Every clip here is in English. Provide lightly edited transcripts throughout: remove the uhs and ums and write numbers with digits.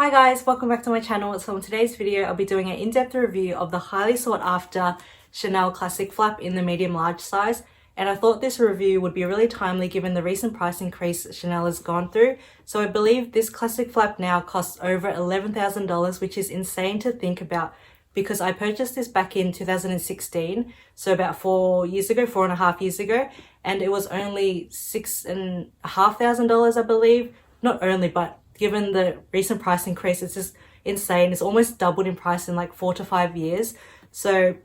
Hi guys, welcome back to my channel. So in today's video, I'll be doing an in-depth review of the highly sought after Chanel classic flap in the medium large size. And I thought this review would be really timely given the recent price increase Chanel has gone through. So I believe this classic flap now costs over $11,000, which is insane to think about because I purchased this back in 2016. So about 4.5 years ago, and it was only $6,500, I believe. Not only, but given the recent price increase, it's just insane. It's almost doubled in price in like 4 to 5 years. So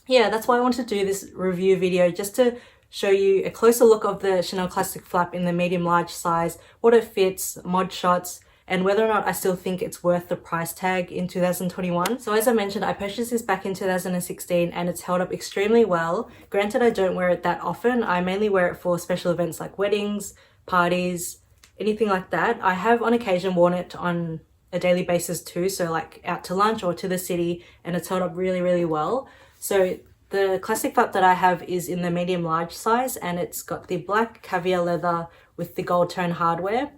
yeah, that's why I wanted to do this review video, just to show you a closer look of the Chanel classic flap in the medium large size, what it fits, mod shots, and whether or not I still think it's worth the price tag in 2021. So as I mentioned, I purchased this back in 2016 and it's held up extremely well. Granted, I don't wear it that often. I mainly wear it for special events like weddings, parties, anything like that. I have on occasion worn it on a daily basis too, so like out to lunch or to the city, and it's held up really well. So the classic flap that I have is in the medium large size, and it's got the black caviar leather with the gold tone hardware,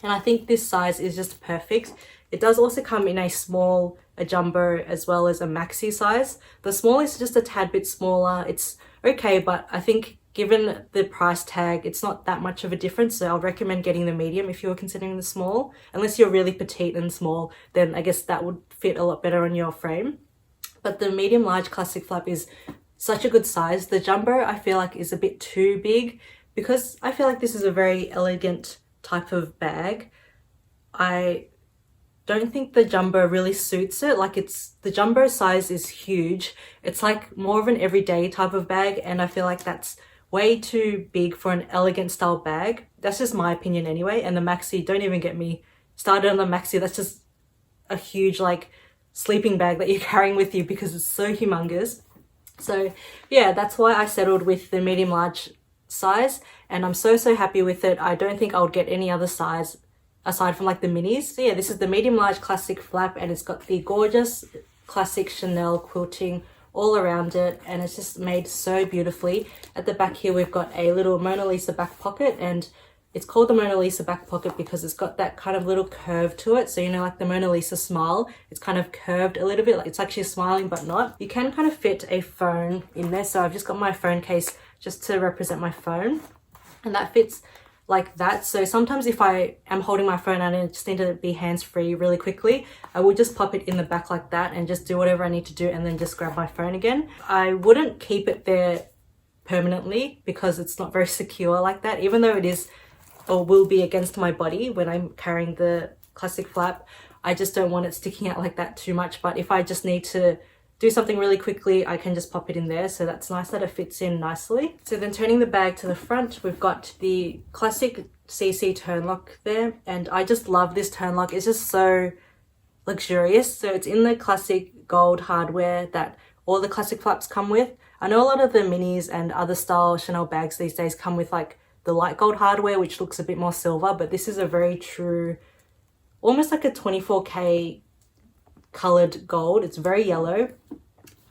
and I think this size is just perfect. It does also come in a small, a jumbo, as well as a maxi size. The small is just a tad bit smaller. It's okay, but I think given the price tag, it's not that much of a difference, so I'll recommend getting the medium if you're considering the small. Unless you're really petite and small, then I guess that would fit a lot better on your frame. But the medium large classic flap is such a good size. The jumbo I feel like is a bit too big because I feel like this is a very elegant type of bag. I don't think the jumbo really suits it. Like, the jumbo size is huge. It's like more of an everyday type of bag, and I feel like that's way too big for an elegant style bag. That's just my opinion anyway. And the maxi, don't even get me started on the maxi. That's just a huge like sleeping bag that you're carrying with you because it's so humongous. So yeah, that's why I settled with the medium large size, and I'm so happy with it. I don't think I would get any other size aside from like the minis. So yeah, this is the medium large classic flap, and it's got the gorgeous classic Chanel quilting all around it, and it's just made so beautifully. At the back here we've got a little Mona Lisa back pocket, and it's called the Mona Lisa back pocket because it's got that kind of little curve to it. So you know, like the Mona Lisa smile, it's kind of curved a little bit, like it's like she's smiling but not. You can kind of fit a phone in there, so I've just got my phone case just to represent my phone, and that fits like that. So sometimes if I am holding my phone and I just need to be hands-free really quickly, I will just pop it in the back like that and just do whatever I need to do and then just grab my phone again. I wouldn't keep it there permanently because it's not very secure like that, even though it is or will be against my body when I'm carrying the classic flap. I just don't want it sticking out like that too much. But if I just need to do something really quickly, I can just pop it in there. So that's nice that it fits in nicely. So then turning the bag to the front, we've got the classic CC turn lock there, and I just love this turn lock. It's just so luxurious. So it's in the classic gold hardware that all the classic flaps come with. I know a lot of the minis and other style Chanel bags these days come with like the light gold hardware, which looks a bit more silver, but this is a very true, almost like a 24K colored gold. It's very yellow,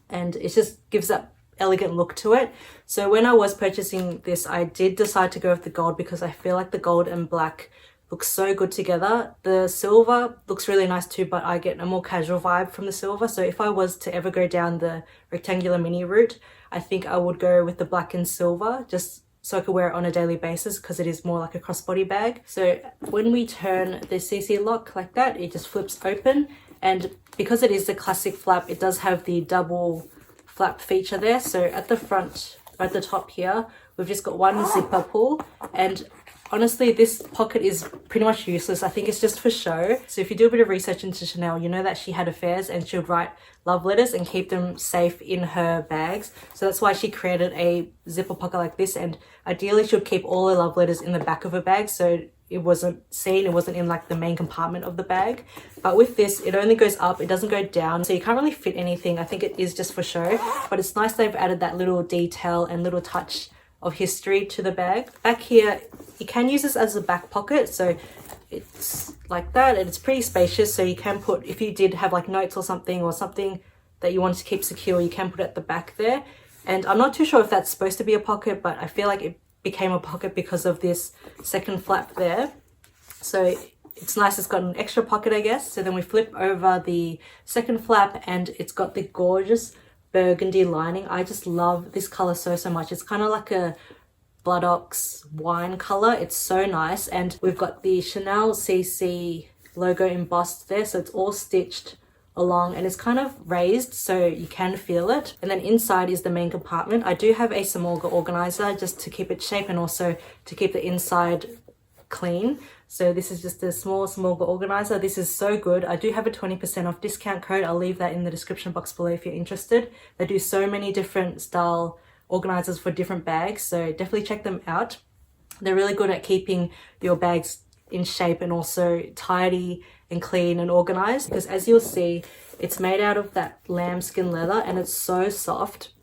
and it just gives that elegant look to it. So when I was purchasing this, I did decide to go with the gold because I feel like the gold and black looks so good together. The silver looks really nice too, but I get a more casual vibe from the silver. So if I was to ever go down the rectangular mini route, I think I would go with the black and silver, just so I could wear it on a daily basis because it is more like a crossbody bag. So when we turn the CC lock like that, it just flips open, and because it is the classic flap, it does have the double flap feature there. So at the front, at the top here, we've just got one zipper pull, and honestly, this pocket is pretty much useless. I think it's just for show. So if you do a bit of research into Chanel, you know that she had affairs and she would write love letters and keep them safe in her bags. So that's why she created a zipper pocket like this, and ideally she would keep all her love letters in the back of her bag so it wasn't seen, it wasn't in like the main compartment of the bag. But with this, it only goes up, it doesn't go down, so you can't really fit anything. I think it is just for show, but it's nice they've added that little detail and little touch of history to the bag. Back here, you can use this as a back pocket, so it's like that, and it's pretty spacious, so you can put, if you did have like notes or something that you wanted to keep secure, you can put it at the back there. And I'm not too sure if that's supposed to be a pocket, but I feel like it became a pocket because of this second flap there. So it's nice, it's got an extra pocket, I guess. So then we flip over the second flap and it's got the gorgeous burgundy lining. I just love this color so much. It's kind of like a buttocks wine color. It's so nice. And we've got the Chanel CC logo embossed there, so it's all stitched along and it's kind of raised so you can feel it. And then inside is the main compartment. I do have a small organizer just to keep it shape and also to keep the inside clean. So this is just a small organizer. This is so good. I do have a 20% off discount code. I'll leave that in the description box below if you're interested. They do so many different style organizers for different bags, so definitely check them out. They're really good at keeping your bags in shape and also tidy and clean and organized, because as you'll see, it's made out of that lambskin leather and it's so soft,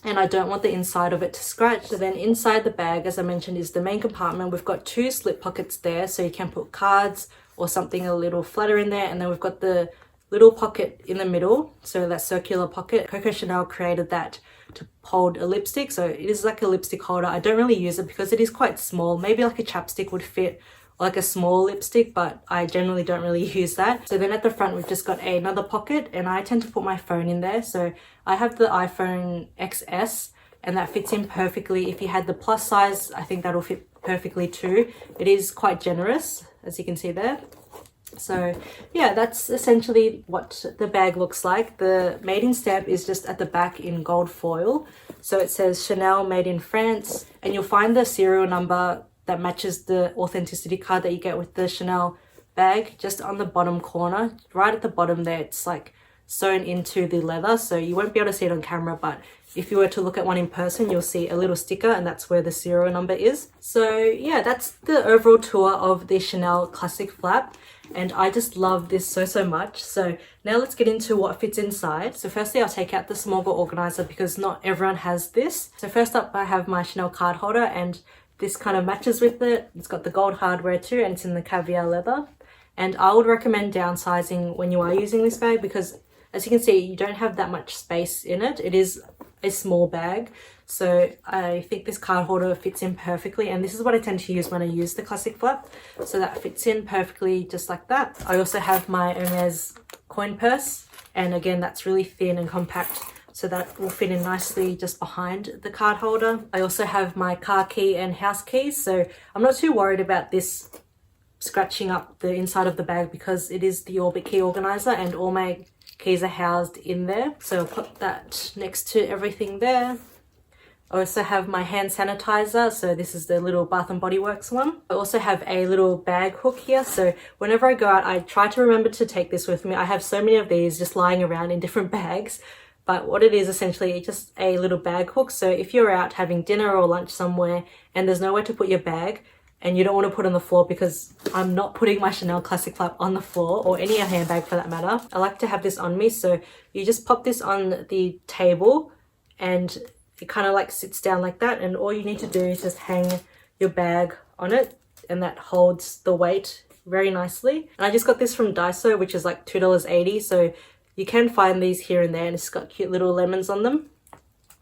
and I don't want the inside of it to scratch. So then inside the bag, as I mentioned, is the main compartment. We've got 2 slip pockets there, so you can put cards or something a little flatter in there, and then we've got the little pocket in the middle, so that circular pocket. Coco Chanel created that to hold a lipstick, so it is like a lipstick holder. I don't really use it because it is quite small. Maybe like a chapstick would fit, like a small lipstick, but I generally don't really use that. So then at the front we've just got another pocket, and I tend to put my phone in there. So I have the iPhone XS and that fits in perfectly. If you had the plus size, I think that'll fit perfectly too. It is quite generous, as you can see there. So yeah, that's essentially what the bag looks like. The made in stamp is just at the back in gold foil. So it says Chanel made in France, and you'll find the serial number that matches the authenticity card that you get with the Chanel bag just on the bottom corner. Right at the bottom there, it's like sewn into the leather, so you won't be able to see it on camera, but if you were to look at one in person, you'll see a little sticker, and that's where the serial number is. So yeah, that's the overall tour of the Chanel classic flap, and I just love this so much. So now let's get into what fits inside. So firstly, I'll take out the small organizer because not everyone has this. So first up, I have my Chanel card holder, and this kind of matches with it. It's got the gold hardware too, and it's in the caviar leather. And I would recommend downsizing when you are using this bag because, as you can see, you don't have that much space in it. It is a small bag, so I think this card holder fits in perfectly, and this is what I tend to use when I use the classic flap. So that fits in perfectly just like that. I also have my Hermes coin purse, and again, that's really thin and compact, so that will fit in nicely just behind the card holder. I also have my car key and house keys, so I'm not too worried about this scratching up the inside of the bag because it is the Orbit key organizer and all my keys are housed in there. So I'll put that next to everything there. I also have my hand sanitizer, so this is the little Bath and Body Works one. I also have a little bag hook here, so whenever I go out, I try to remember to take this with me. I have so many of these just lying around in different bags, but what it is essentially just a little bag hook. So if you're out having dinner or lunch somewhere and there's nowhere to put your bag, and you don't want to put on the floor, because I'm not putting my Chanel classic flap on the floor, or any handbag for that matter. I like to have this on me, so you just pop this on the table and it kind of like sits down like that, and all you need to do is just hang your bag on it, and that holds the weight very nicely. And I just got this from Daiso, which is like $2.80, so you can find these here and there, and it's got cute little lemons on them.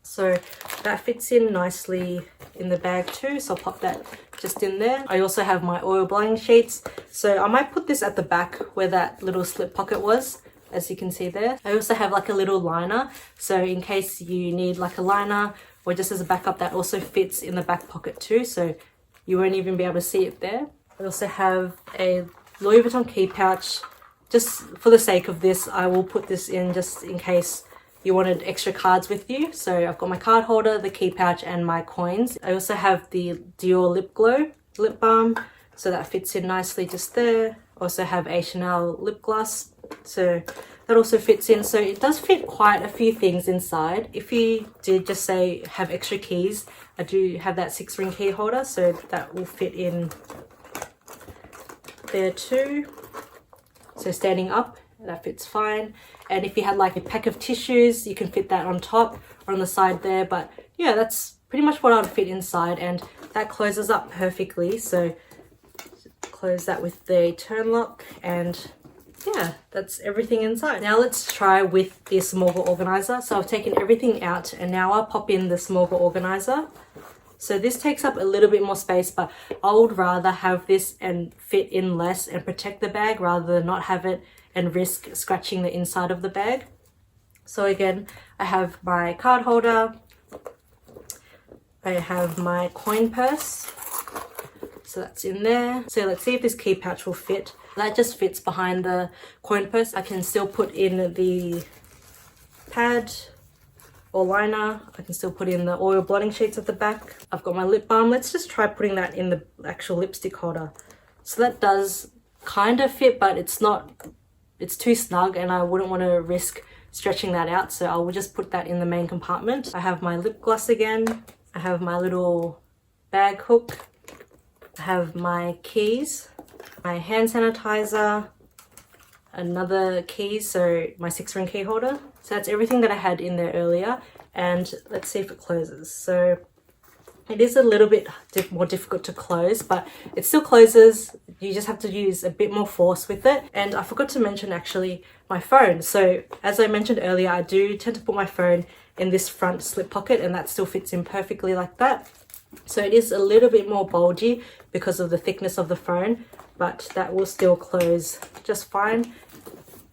So that fits in nicely in the bag too, so I'll pop that just in there. I also have my oil blotting sheets, so I might put this at the back where that little slip pocket was, as you can see there. I also have like a little liner, so in case you need like a liner or just as a backup, that also fits in the back pocket too, so you won't even be able to see it there. I also have a Louis Vuitton key pouch. Just for the sake of this, I will put this in just in case you wanted extra cards with you. So I've got my card holder, the key pouch, and my coins. I also have the Dior Lip Glow lip balm, so that fits in nicely just there. Also have a Chanel lip gloss, so that also fits in. So it does fit quite a few things inside. If you did just say have extra keys, I do have that 6-ring key holder, so that will fit in there too. So standing up, that fits fine. And if you had like a pack of tissues, you can fit that on top or on the side there. But yeah, that's pretty much what I would fit inside, and that closes up perfectly. So close that with the turn lock, and yeah, that's everything inside. Now let's try with the smoggle organizer. So I've taken everything out, and now I'll pop in the smoggle organizer. So this takes up a little bit more space, but I would rather have this and fit in less and protect the bag rather than not have it and risk scratching the inside of the bag. So again, I have my card holder, I have my coin purse, so that's in there. So let's see if this key pouch will fit. That just fits behind the coin purse. I can still put in the pad or liner. I can still put in the oil blotting sheets at the back. I've got my lip balm. Let's just try putting that in the actual lipstick holder. So that does kind of fit, but it's too snug and I wouldn't want to risk stretching that out. So I will just put that in the main compartment. I have my lip gloss again. I have my little bag hook. I have my keys, my hand sanitizer, another key, so my 6-ring key holder. So that's everything that I had in there earlier, and let's see if it closes. So it is a little bit more difficult to close, but it still closes. You just have to use a bit more force with it. And I forgot to mention actually my phone. So as I mentioned earlier, I do tend to put my phone in this front slip pocket, and that still fits in perfectly like that. So it is a little bit more bulgy because of the thickness of the phone, but that will still close just fine.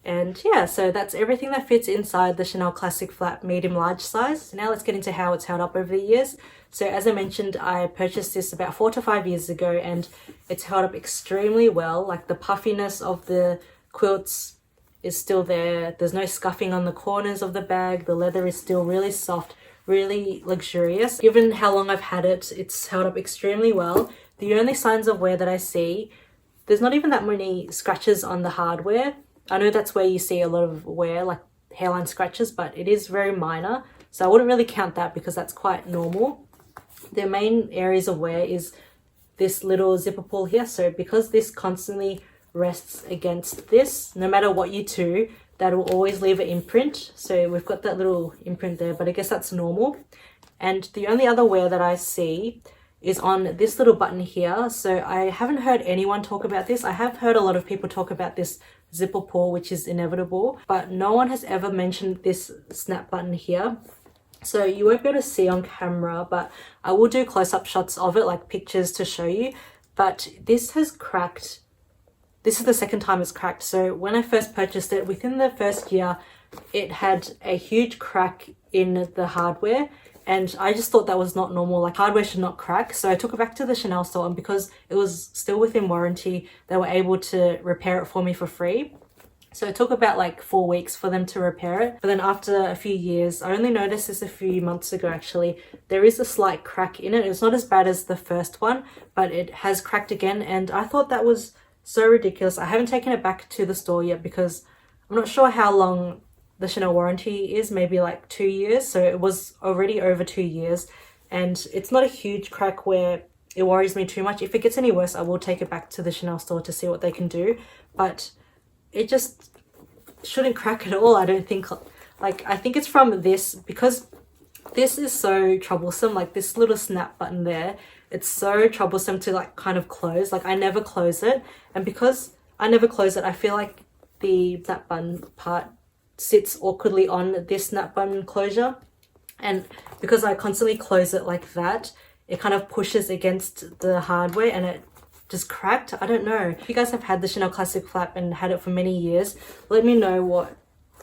And yeah, so that's everything that fits inside the Chanel Classic Flap medium large size. Now let's get into how it's held up over the years. So as I mentioned, I purchased this about 4 to 5 years ago, and it's held up extremely well. Like the puffiness of the quilts is still there. There's no scuffing on the corners of the bag. The leather is still really soft, really luxurious. Given how long I've had it, it's held up extremely well. The only signs of wear that I see, there's not even that many scratches on the hardware. I know that's where you see a lot of wear, like hairline scratches, but it is very minor. So I wouldn't really count that because that's quite normal. The main areas of wear is this little zipper pull here. So because this constantly rests against this, no matter what you do, that will always leave an imprint. So we've got that little imprint there, but I guess that's normal. And the only other wear that I see is on this little button here. So I haven't heard anyone talk about this. I have heard a lot of people talk about this zipper pull, which is inevitable, but no one has ever mentioned this snap button here. So you won't be able to see on camera, but I will do close-up shots of it, like pictures to show you. But this has cracked. This is the second time it's cracked. So when I first purchased it, within the first year, it had a huge crack in the hardware. And I just thought that was not normal. Like hardware should not crack. So I took it back to the Chanel store, and because it was still within warranty, they were able to repair it for me for free. So it took about like 4 weeks for them to repair it. But then after a few years, I only noticed this a few months ago actually, there is a slight crack in it. It's not as bad as the first one, but it has cracked again. And I thought that was so ridiculous. I haven't taken it back to the store yet because I'm not sure how long the Chanel warranty is, maybe like 2 years. So it was already over 2 years, and it's not a huge crack where it worries me too much. If it gets any worse, I will take it back to the Chanel store to see what they can do, but it just shouldn't crack at all. I don't think. Like I think it's from this, because this is so troublesome. Like this little snap button there, it's so troublesome to like kind of close. Like I never close it, and because I never close it, I feel like the snap button part sits awkwardly on this snap button closure, and because I constantly close it like that, it kind of pushes against the hardware and it just cracked. I don't know. If you guys have had the Chanel Classic Flap and had it for many years, let me know what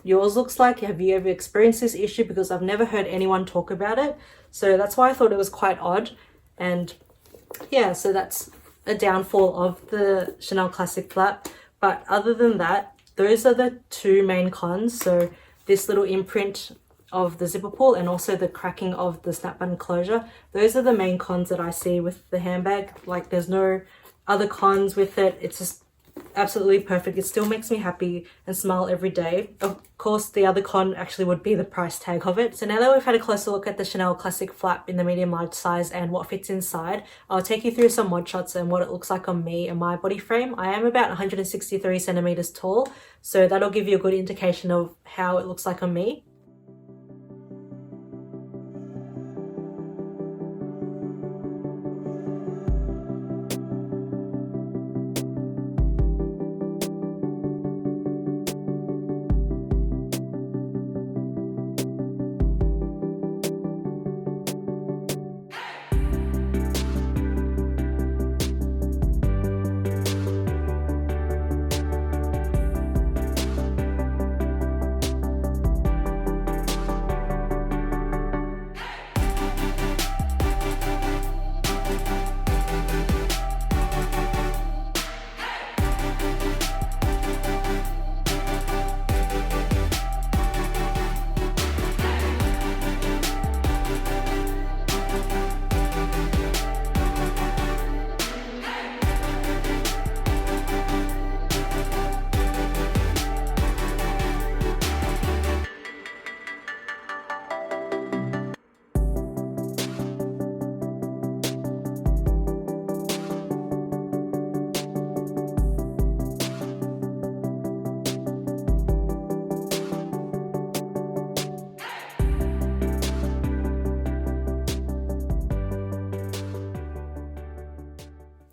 yours looks like. Have you ever experienced this issue? Because I've never heard anyone talk about it, so that's why I thought it was quite odd. And yeah, so that's a downfall of the Chanel Classic Flap. But other than that, those are the two main cons. So this little imprint of the zipper pull and also the cracking of the snap button closure. Those are the main cons that I see with the handbag. Like there's no other cons with it. It's just absolutely perfect. It still makes me happy and smile every day. Of course, the other con actually would be the price tag of it. So now that we've had a closer look at the Chanel Classic Flap in the medium large size and what fits inside, I'll take you through some mod shots and what it looks like on me and my body frame. I am about 163 centimeters tall, so that'll give you a good indication of how it looks like on me.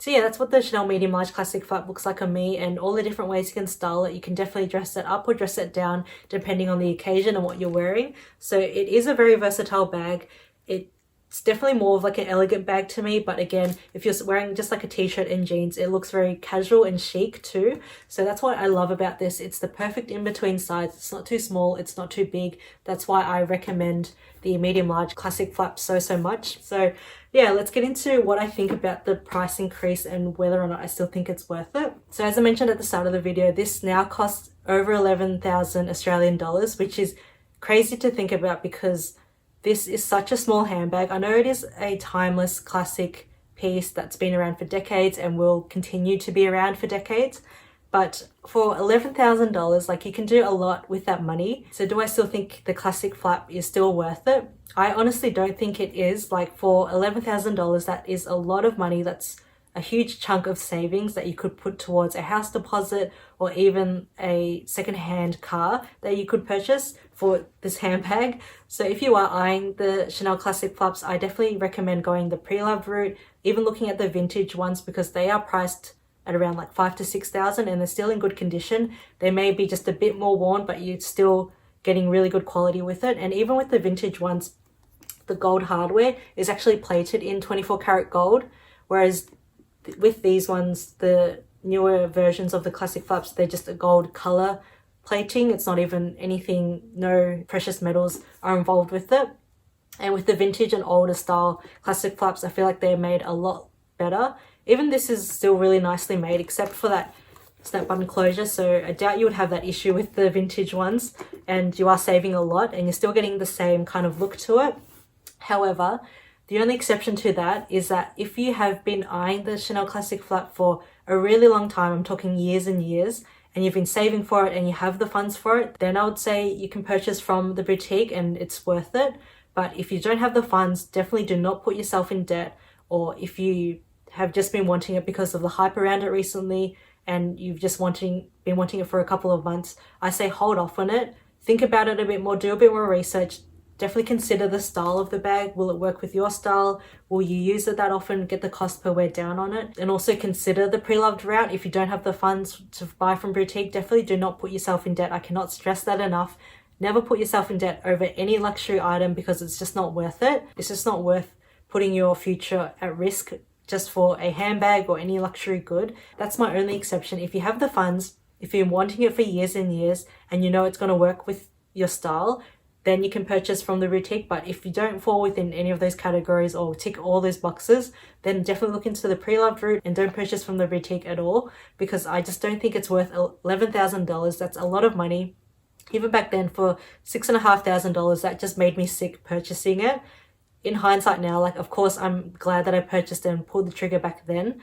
So yeah, that's what the Chanel medium large classic flap looks like on me, and all the different ways you can style it. You can definitely dress it up or dress it down depending on the occasion and what you're wearing. So it is a very versatile bag. It's definitely more of like an elegant bag to me, but again, if you're wearing just like a t-shirt and jeans, it looks very casual and chic too. So that's what I love about this. It's the perfect in-between size. It's not too small, it's not too big. That's why I recommend the medium large classic flap so much. So yeah, let's get into what I think about the price increase and whether or not I still think it's worth it. So as I mentioned at the start of the video, this now costs over 11,000 Australian dollars, which is crazy to think about because this is such a small handbag. I know it is a timeless classic piece that's been around for decades and will continue to be around for decades. But for $11,000, like, you can do a lot with that money. So do I still think the classic flap is still worth it? I honestly don't think it is. Like, for $11,000, that is a lot of money. That's a huge chunk of savings that you could put towards a house deposit or even a secondhand car that you could purchase for this handbag. So if you are eyeing the Chanel classic flaps, I definitely recommend going the pre-loved route, even looking at the vintage ones, because they are priced at around like 5,000 to 6,000 and they're still in good condition. They may be just a bit more worn, but you're still getting really good quality with it. And even with the vintage ones, the gold hardware is actually plated in 24 karat gold, whereas with these ones, the newer versions of the classic flaps, they're just a gold color plating. It's not even anything, no precious metals are involved with it. And with the vintage and older style classic flaps, I feel like they're made a lot better. Even this is still really nicely made, except for that snap button closure. So I doubt you would have that issue with the vintage ones, and you are saving a lot and you're still getting the same kind of look to it. However, the only exception to that is that if you have been eyeing the Chanel classic flap for a really long time, I'm talking years and years, and you've been saving for it and you have the funds for it, then I would say you can purchase from the boutique and it's worth it. But if you don't have the funds, definitely do not put yourself in debt. Or if you have just been wanting it because of the hype around it recently and you've just been wanting it for a couple of months, I say hold off on it. Think about it a bit more, do a bit more research. Definitely consider the style of the bag. Will it work with your style? Will you use it that often? Get the cost per wear down on it. And also consider the pre-loved route. If you don't have the funds to buy from boutique, definitely do not put yourself in debt. I cannot stress that enough. Never put yourself in debt over any luxury item because it's just not worth it. It's just not worth putting your future at risk just for a handbag or any luxury good. That's my only exception. If you have the funds, if you're wanting it for years and years and you know it's going to work with your style, then you can purchase from the boutique. But if you don't fall within any of those categories or tick all those boxes, then definitely look into the pre-loved route and don't purchase from the boutique at all, because I just don't think it's worth $11,000. That's a lot of money. Even back then, for $6,500, that just made me sick purchasing it. In hindsight now, like, of course, I'm glad that I purchased it and pulled the trigger back then,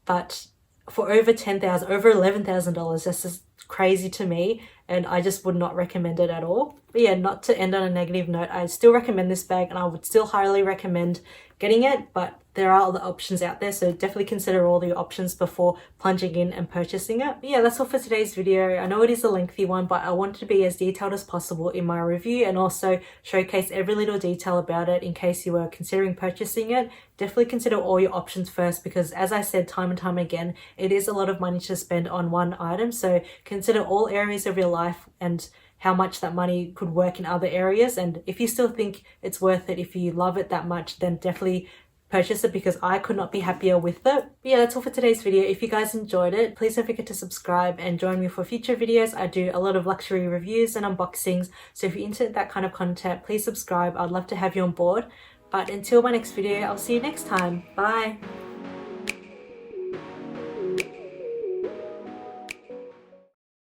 but for over $11,000, that's just crazy to me, and I just would not recommend it at all. But yeah, not to end on a negative note, I still recommend this bag and I would still highly recommend getting it, but there are other options out there, so definitely consider all the options before plunging in and purchasing it. But yeah, that's all for today's video. I know it is a lengthy one, but I wanted to be as detailed as possible in my review and also showcase every little detail about it in case you were considering purchasing it. Definitely consider all your options first, because as I said time and time again, it is a lot of money to spend on one item. So consider all areas of your life and how much that money could work in other areas. And if you still think it's worth it, if you love it that much, then definitely purchase it, because I could not be happier with it. But yeah, that's all for today's video. If you guys enjoyed it, please don't forget to subscribe and join me for future videos. I do a lot of luxury reviews and unboxings, so if you're into that kind of content, please subscribe. I'd love to have you on board. But until my next video, I'll see you next time. Bye.